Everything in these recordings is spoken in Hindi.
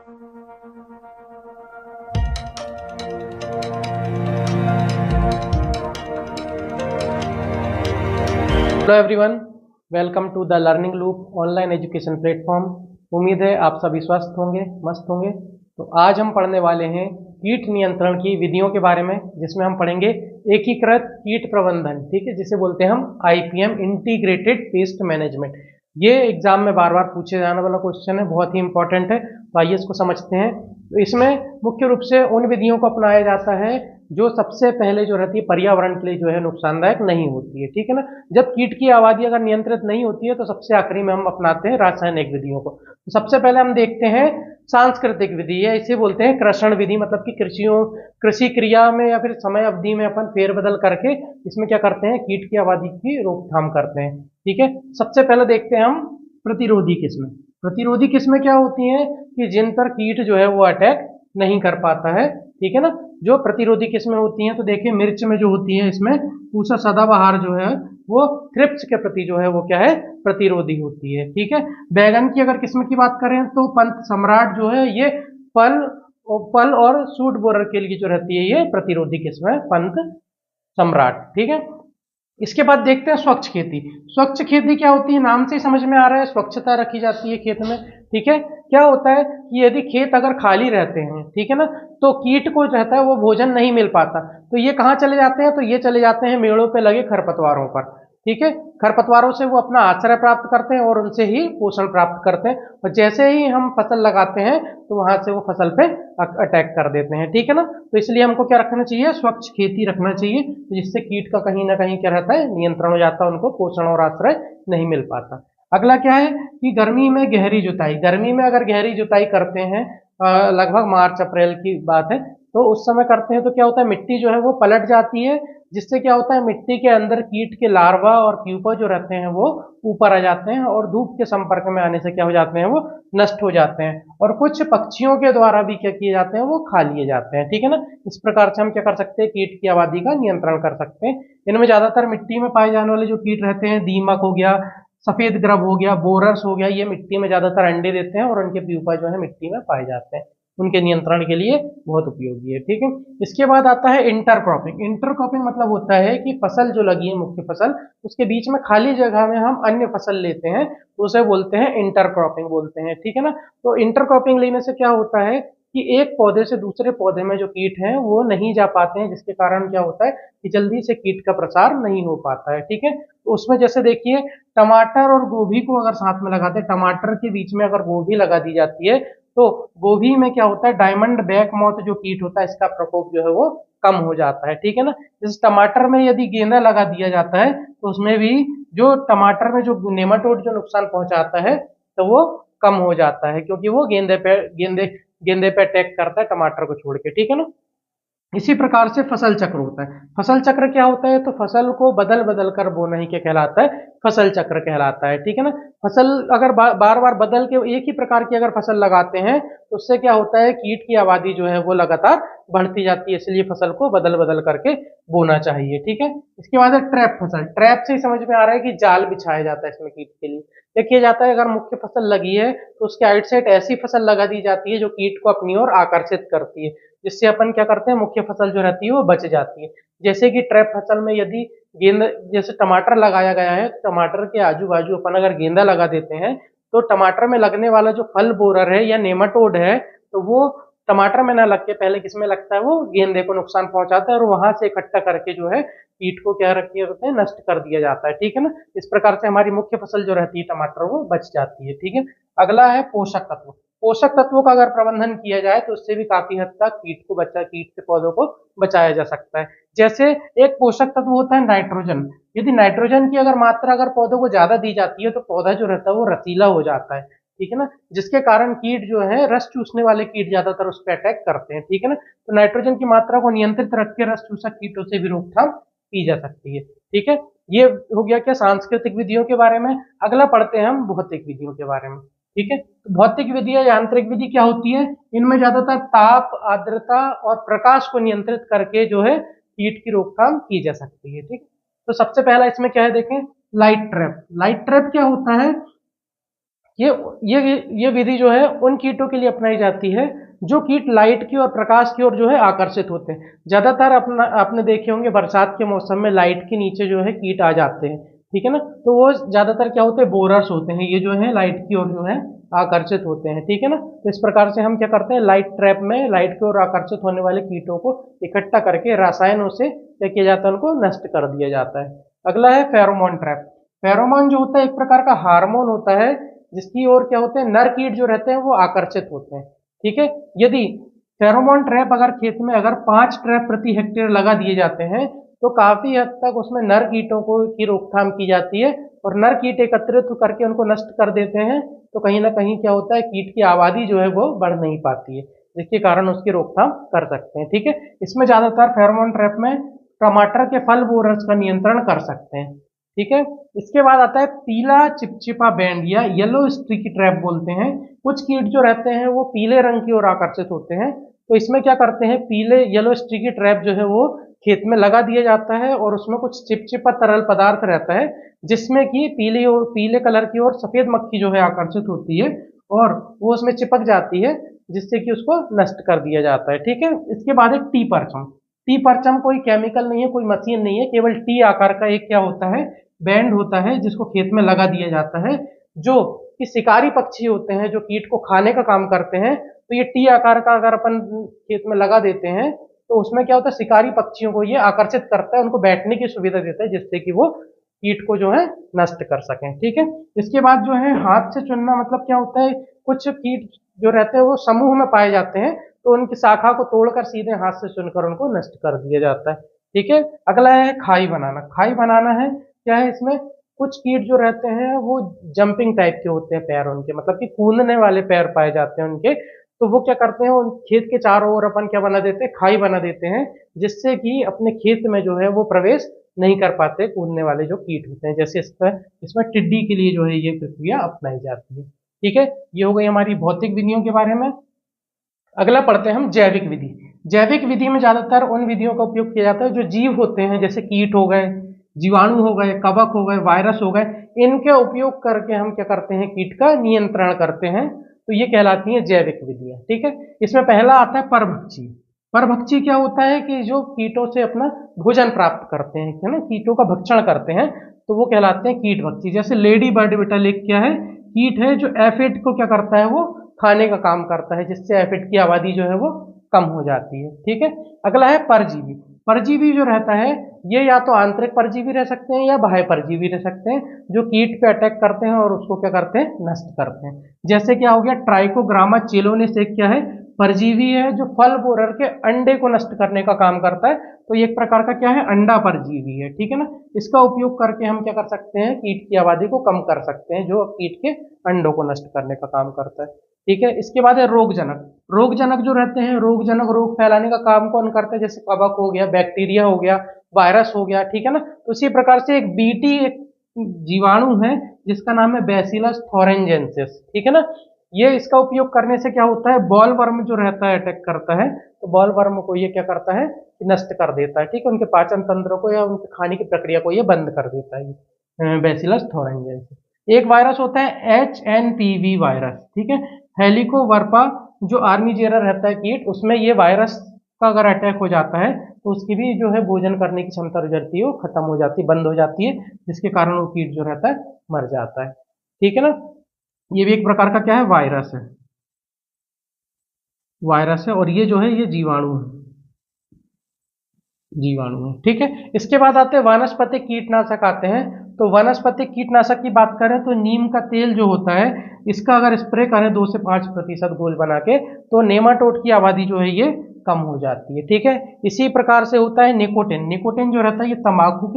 Hello everyone, welcome to the Learning Loop online education platform. उम्मीद है आप सभी स्वस्थ होंगे, मस्त होंगे। तो आज हम पढ़ने वाले हैं कीट नियंत्रण की विधियों के बारे में, जिसमें हम पढ़ेंगे एकीकृत कीट प्रबंधन, ठीक है, जिसे बोलते हैं हम आईपीएम, इंटीग्रेटेड पेस्ट मैनेजमेंट। ये एग्जाम में बार बार पूछे जाने वाला क्वेश्चन है, बहुत ही इंपॉर्टेंट है। तो आइए इसको समझते हैं। तो इसमें मुख्य रूप से उन विधियों को अपनाया जाता है जो सबसे पहले जो रहती है पर्यावरण के लिए जो है नुकसानदायक नहीं होती है, ठीक है ना। जब कीट की आबादी अगर नियंत्रित नहीं होती है तो सबसे आखिरी में हम अपनाते हैं रासायनिक विधियों को। तो सबसे पहले हम देखते हैं सांस्कृतिक विधि है, इसे बोलते हैं कृषण विधि। मतलब कि कृषि क्रिया में या फिर समय अवधि में अपन फेरबदल करके इसमें क्या करते हैं, कीट की आबादी की रोकथाम करते हैं, ठीक है। सबसे पहले देखते हैं हम प्रतिरोधी किस्में। प्रतिरोधी किस्में क्या होती हैं कि जिन पर कीट जो है वो अटैक नहीं कर पाता है, ठीक है ना। जो प्रतिरोधी किस्में होती हैं, तो देखिए मिर्च में जो होती है, इसमें पूसा सदाबहार जो है वो थ्रिप्स के प्रति जो है वो क्या है, प्रतिरोधी होती है, ठीक है। बैगन की अगर किस्म की बात करें तो पंत सम्राट जो है ये फल फल और सूट बोरर के लिए जो रहती है ये प्रतिरोधी किस्म है, पंत सम्राट, ठीक है। इसके बाद देखते हैं स्वच्छ खेती। स्वच्छ खेती क्या होती है, नाम से ही समझ में आ रहा है, स्वच्छता रखी जाती है खेत में, ठीक है। क्या होता है कि यदि खेत अगर खाली रहते हैं, ठीक है ना, तो कीट को रहता है वो भोजन नहीं मिल पाता। तो ये कहाँ चले जाते हैं, तो ये चले जाते हैं मेड़ों पे लगे खरपतवारों पर, ठीक है। खरपतवारों से वो अपना आश्रय प्राप्त करते हैं और उनसे ही पोषण प्राप्त करते हैं। और जैसे ही हम फसल लगाते हैं तो वहां से वो फसल पे अटैक कर देते हैं, ठीक है ना। तो इसलिए हमको क्या रखना चाहिए, स्वच्छ खेती रखना चाहिए, जिससे कीट का कहीं ना कहीं क्या रहता है, नियंत्रण हो जाता है, उनको पोषण और आश्रय नहीं मिल पाता। अगला क्या है कि गर्मी में गहरी जुताई। गर्मी में अगर गहरी जुताई करते हैं, लगभग मार्च अप्रैल की बात है, तो उस समय करते हैं तो क्या होता है, मिट्टी जो है वो पलट जाती है, जिससे क्या होता है, मिट्टी के अंदर कीट के लार्वा और प्यूपा जो रहते हैं वो ऊपर आ जाते हैं और धूप के संपर्क में आने से क्या हो जाते हैं, वो नष्ट हो जाते हैं। और कुछ पक्षियों के द्वारा भी क्या किए जाते हैं, वो खा लिए जाते हैं, ठीक है ना। इस प्रकार से हम क्या कर सकते हैं, कीट की आबादी का नियंत्रण कर सकते हैं। इनमें ज्यादातर मिट्टी में पाए जाने वाले जो कीट रहते हैं, दीमक हो गया, सफेद ग्रब हो गया, बोरर्स हो गया, ये मिट्टी में ज्यादातर अंडे देते हैं और उनके प्यूपा जो है मिट्टी में पाए जाते हैं। उनके नियंत्रण के लिए बहुत उपयोगी है, ठीक है। इसके बाद आता है इंटरक्रॉपिंग। इंटरक्रॉपिंग मतलब होता है कि फसल जो लगी है, मुख्य फसल, उसके बीच में खाली जगह में हम अन्य फसल लेते हैं, तो उसे बोलते हैं इंटरक्रॉपिंग बोलते हैं, ठीक है ना। तो इंटरक्रॉपिंग लेने से क्या होता है कि एक पौधे से दूसरे पौधे में जो कीट हैं वो नहीं जा पाते हैं, जिसके कारण क्या होता है कि जल्दी से कीट का प्रसार नहीं हो पाता है, ठीक है। तो उसमें जैसे देखिए, टमाटर और गोभी को अगर साथ में लगाते हैं, टमाटर के बीच में अगर गोभी लगा दी जाती है, तो गोभी में क्या होता है, डायमंड बैक मॉथ जो कीट होता है, इसका प्रकोप जो है वो कम हो जाता है, ठीक है ना। जैसे टमाटर में यदि गेंदा लगा दिया जाता है तो उसमें भी जो टमाटर में जो नेमाटोड जो नुकसान पहुंचाता है, तो वो कम हो जाता है, क्योंकि वो गेंदे पे अटैक करता है टमाटर को छोड़ के, ठीक है ना। इसी प्रकार से फसल चक्र होता है। फसल चक्र क्या होता है, तो फसल को बदल बदल कर बोना ही क्या कहलाता है, फसल चक्र कहलाता है, ठीक है ना। फसल अगर बार बार बदल के एक ही प्रकार की अगर फसल लगाते हैं तो उससे क्या होता है, कीट की आबादी जो है वो लगातार बढ़ती जाती है, इसलिए फसल को बदल बदल करके बोना चाहिए, ठीक है। इसके बाद है ट्रैप फसल। ट्रैप से ही समझ में आ रहा है कि जाल बिछाया जाता है इसमें कीट के लिए। क्या किया जाता है, अगर मुख्य फसल लगी है तो उसके आइट साइड ऐसी फसल लगा दी जाती है जो कीट को अपनी ओर आकर्षित करती है, जिससे अपन क्या करते हैं, मुख्य फसल जो रहती है वो बच जाती है। जैसे कि ट्रैप फसल में यदि गेंद, जैसे टमाटर लगाया गया है, टमाटर के आजू बाजू अपन अगर गेंदा लगा देते हैं, तो टमाटर में लगने वाला जो फल बोरर है या नेमाटोड है, तो वो टमाटर में ना लग के पहले किसमें लगता है, वो गेंदे को नुकसान पहुंचाता है और वहां से इकट्ठा करके जो है कीट को क्या रखिए होते हैं, नष्ट कर दिया जाता है, ठीक है ना। इस प्रकार से हमारी मुख्य फसल जो रहती है टमाटर वो बच जाती है, ठीक है। अगला है पोषक तत्व। पोषक तत्वों का अगर प्रबंधन किया जाए तो उससे भी काफी हद तक कीट से पौधों को बचाया जा सकता है। जैसे एक पोषक तत्व होता है नाइट्रोजन। यदि नाइट्रोजन की अगर मात्रा अगर पौधों को ज्यादा दी जाती है तो पौधा जो रहता है वो रसीला हो जाता है, ठीक है ना, जिसके कारण कीट जो है, रस चूसने वाले कीट ज्यादातर उस पर अटैक करते हैं, ठीक है ना। तो नाइट्रोजन की मात्रा को नियंत्रित रख के रस चूसक कीटों से भी रोकथाम की जा सकती है, ठीक है। ये हो गया क्या, सांस्कृतिक विधियों के बारे में। अगला पढ़ते हैं हम भौतिक विधियों के बारे में, ठीक है। तो भौतिक विधि या यांत्रिक विधि क्या होती है, इनमें ज्यादातर ताप, आर्द्रता और प्रकाश को नियंत्रित करके जो है कीट की रोकथाम की जा सकती है, ठीक है। तो सबसे पहला इसमें क्या है, देखें, लाइट ट्रैप। लाइट ट्रैप क्या होता है ये ये विधि जो है उन कीटों के लिए अपनाई जाती है जो कीट लाइट की और प्रकाश की ओर जो है आकर्षित होते हैं। ज्यादातर अपना आपने देखे होंगे बरसात के मौसम में लाइट के नीचे जो है कीट आ जाते हैं, ठीक है ना। तो वो ज्यादातर क्या होते हैं, बोरर्स होते हैं, ये जो है लाइट की ओर जो है आकर्षित होते हैं, ठीक है ना। तो इस प्रकार से हम क्या करते हैं, लाइट ट्रैप में लाइट की ओर आकर्षित होने वाले कीटों को इकट्ठा करके रसायनों से क्या किया जाता है, उनको नष्ट कर दिया जाता है। अगला है फेरोमोन ट्रैप। फेरोमोन जो होता है एक प्रकार का हार्मोन होता है जिसकी ओर क्या होते हैं, नर कीट जो रहते हैं वो आकर्षित होते हैं, ठीक है। यदि फेरोमोन ट्रैप अगर खेत में अगर 5 ट्रैप प्रति हेक्टेयर लगा दिए जाते हैं तो काफी हद तक उसमें नर कीटों को की रोकथाम की जाती है और नर कीट एकत्रित करके उनको नष्ट कर देते हैं। तो कहीं ना कहीं क्या होता है, कीट की आबादी जो है वो बढ़ नहीं पाती है, जिसके कारण उसकी रोकथाम कर सकते हैं, ठीक है। इसमें ज्यादातर फेरोमोन ट्रैप में टमाटर के फल बोरर्स का नियंत्रण कर सकते हैं, ठीक है। इसके बाद आता है पीला चिपचिपा बैंड या येलो स्ट्रिकी ट्रैप बोलते हैं। कुछ कीट जो रहते हैं वो पीले रंग की ओर आकर्षित होते हैं, तो इसमें क्या करते हैं, पीले येलो स्ट्रिकी ट्रैप जो है वो खेत में लगा दिया जाता है और उसमें कुछ चिपचिपा तरल पदार्थ रहता है जिसमें कि पीले कलर की और सफेद मक्खी जो है आकर्षित होती है और वो उसमें चिपक जाती है जिससे कि उसको नष्ट कर दिया जाता है, ठीक है। इसके बाद एक टी परचम। टी परचम कोई केमिकल नहीं है, कोई मशीन नहीं है, केवल टी आकार का एक क्या होता है, बैंड होता है जिसको खेत में लगा दिया जाता है। जो कि शिकारी पक्षी होते हैं जो कीट को खाने का काम करते हैं, तो ये टी आकार का अगर अपन खेत में लगा देते हैं तो उसमें क्या होता है, शिकारी पक्षियों को ये आकर्षित करता है, उनको बैठने की सुविधा देता है जिससे कि वो कीट को जो है नष्ट कर सकें, ठीक है। इसके बाद जो है हाथ से चुनना, मतलब क्या होता है, कुछ कीट जो रहते हैं वो समूह में पाए जाते हैं तो उनकी शाखा को तोड़कर सीधे हाथ से चुनकर उनको नष्ट कर दिया जाता है, ठीक है। अगला है खाई बनाना। खाई बनाना है क्या है, इसमें कुछ कीट जो रहते हैं वो जंपिंग टाइप के होते हैं पैर उनके, मतलब कि कूदने वाले पैर पाए जाते हैं उनके। तो वो क्या करते हैं, उन खेत के चारों ओर अपन क्या बना देते हैं, खाई बना देते हैं जिससे कि अपने खेत में जो है वो प्रवेश नहीं कर पाते कूदने वाले जो कीट होते हैं। जैसे इसमें टिड्डी के लिए जो है ये प्रक्रिया अपनाई जाती है, ठीक है। ये हो गई हमारी भौतिक विधियों के बारे में। अगला पढ़ते हैं हम जैविक विधि। जैविक विधि में ज्यादातर उन विधियों का उपयोग किया जाता है जो जीव होते हैं, जैसे कीट हो गए, जीवाणु हो गए, कवक हो गए, वायरस हो गए, इनके उपयोग करके हम क्या करते हैं, कीट का नियंत्रण करते हैं। तो ये कहलाती है जैविक विधियां, ठीक है। इसमें पहला आता है परभक्षी। परभक्षी क्या होता है कि जो कीटों से अपना भोजन प्राप्त करते हैं, है ना, कीटों का भक्षण करते हैं, तो वो कहलाते हैं कीट भक्षी। जैसे लेडी बर्ड बेटा लेक क्या है, कीट है जो एफिड को क्या करता है, वो खाने का काम करता है जिससे एफिड की आबादी जो है वो कम हो जाती है, ठीक है। अगला है परजीवी। परजीवी जो रहता है ये या तो आंतरिक परजीवी रह सकते हैं या बाह्य परजीवी रह सकते हैं जो कीट पे अटैक करते हैं और उसको क्या करते हैं, नष्ट करते हैं। जैसे क्या हो गया, ट्राइकोग्रामा चिलोनिस एक क्या है, परजीवी है जो फल बोरर के अंडे को नष्ट करने का काम करता है। तो ये एक प्रकार का क्या है, अंडा परजीवी है, ठीक है ना। इसका उपयोग करके हम क्या कर सकते हैं, कीट की आबादी को कम कर सकते हैं जो कीट के अंडों को नष्ट करने का काम करता है, ठीक है। इसके बाद है रोगजनक। रोगजनक जो रहते हैं, रोगजनक रोग फैलाने का काम कौन करता है, जैसे कवक हो गया, बैक्टीरिया हो गया, वायरस हो गया, ठीक है ना। तो इसी प्रकार से एक बीटी एक जीवाणु है जिसका नाम है बैसिलस थोरेंजेंसिस, ठीक है ना। ये इसका उपयोग करने से क्या होता है, बॉल वर्म जो रहता है अटैक करता है, तो बॉल वर्म को ये क्या करता है, नष्ट कर देता है, ठीक है। उनके पाचन तंत्र को या उनके खाने की प्रक्रिया को ये बंद कर देता है, बैसिलस थोरेंजेंसिस। एक वायरस होता है HNPV वायरस, ठीक है। हेलिकोवर्पा जो आर्मी जेरा रहता है कीट, उसमें ये वायरस का अगर अटैक हो जाता है तो उसकी भी जो है भोजन करने की क्षमता जो रहती है वो खत्म हो जाती है, बंद हो जाती है, जिसके कारण वो कीट जो रहता है मर जाता है, ठीक है ना। ये भी एक प्रकार का क्या है, वायरस है, वायरस है और ये जो है ये जीवाणु है, जीवाणु है, ठीक है। इसके बाद आते हैं वानस्पतिक कीटनाशक आते हैं। तो वानस्पतिक कीटनाशक की बात करें तो नीम का तेल जो होता है इसका अगर स्प्रे करें 2 से 5% घोल बना के तो नेमाटोड की आबादी जो है ये कम हो जाती है, ठीक है। इसी प्रकार से होता है निकोटिन। निकोटिन जो रहता है ये तंबाकू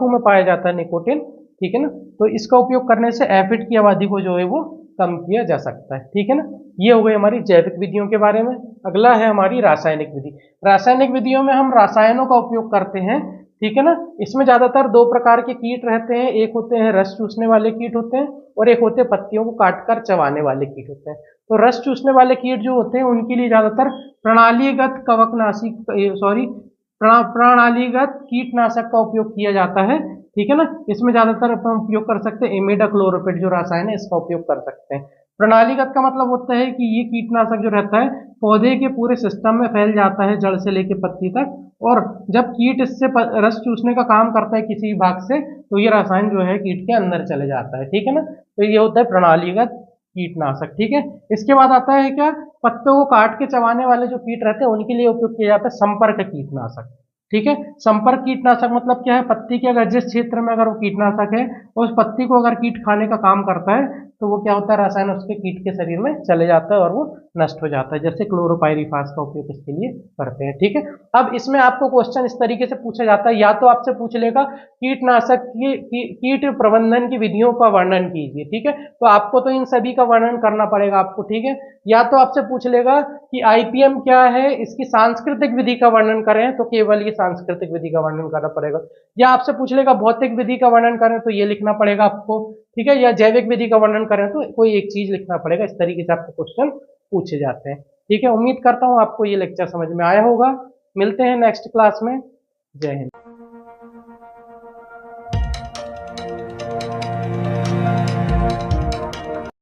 में पाया जाता है निकोटिन, ठीक है ना। तो इसका उपयोग करने से एफिड की आबादी को जो है वो कम किया जा सकता है, ठीक है ना। ये हो गई हमारी जैविक विधियों के बारे में। अगला है हमारी रासायनिक विधि। रासायनिक विधियों में हम रसायनों का उपयोग करते हैं, ठीक है ना। इसमें ज्यादातर 2 प्रकार के कीट रहते हैं, एक होते हैं रस चूसने वाले कीट होते हैं और एक होते हैं पत्तियों को काटकर चबाने वाले कीट होते हैं। तो रस चूसने वाले कीट जो होते हैं उनके लिए ज्यादातर प्रणालीगत कीटनाशक का उपयोग किया जाता है ठीक है ना। इसमें ज्यादातर अपन उपयोग कर सकते हैं इमिडाक्लोप्रिड जो रसायन है इसका उपयोग कर सकते हैं। प्रणालीगत का मतलब होता है कि ये कीटनाशक जो रहता है पौधे के पूरे सिस्टम में फैल जाता है, जड़ से लेकर पत्ती तक, और जब कीट इससे रस चूसने का काम करता है किसी भाग से तो ये रसायन जो है कीट के अंदर चले जाता है, ठीक है ना। तो ये होता है प्रणालीगत कीटनाशक, ठीक है। इसके बाद आता है क्या, पत्तों को काट के चबाने वाले जो कीट रहते हैं उनके लिए उपयोग किया जाता है संपर्क कीटनाशक, ठीक है। संपर्क कीटनाशक मतलब क्या है, पत्ती के अगर जिस क्षेत्र में अगर वो कीटनाशक है उस पत्ती को अगर कीट खाने का काम करता है तो वो क्या होता है, रसायन उसके कीट के शरीर में चले जाता है और वो नष्ट हो जाता है, जैसे क्लोरोपाइरीफास का उपयोग इसके लिए करते हैं, ठीक है। अब इसमें आपको क्वेश्चन इस तरीके से पूछा जाता है, या तो आपसे पूछ लेगा कीटनाशक कीट प्रबंधन की विधियों का वर्णन कीजिए, ठीक है, तो आपको तो इन सभी का वर्णन करना पड़ेगा आपको, ठीक है। या तो आपसे पूछ लेगा कि आईपीएम क्या है, इसकी सांस्कृतिक विधि का वर्णन करें, तो केवल ये सांस्कृतिक विधि का वर्णन करना पड़ेगा। या आपसे पूछ लेगा भौतिक विधि का वर्णन करें तो ये लिखना पड़ेगा आपको, ठीक है। या जैविक विधि का वर्णन करें तो कोई एक चीज लिखना पड़ेगा। इस तरीके से आपको क्वेश्चन पूछे जाते हैं, ठीक है। उम्मीद करता हूं आपको ये लेक्चर समझ में आया होगा। मिलते हैं नेक्स्ट क्लास में। जय हिंद।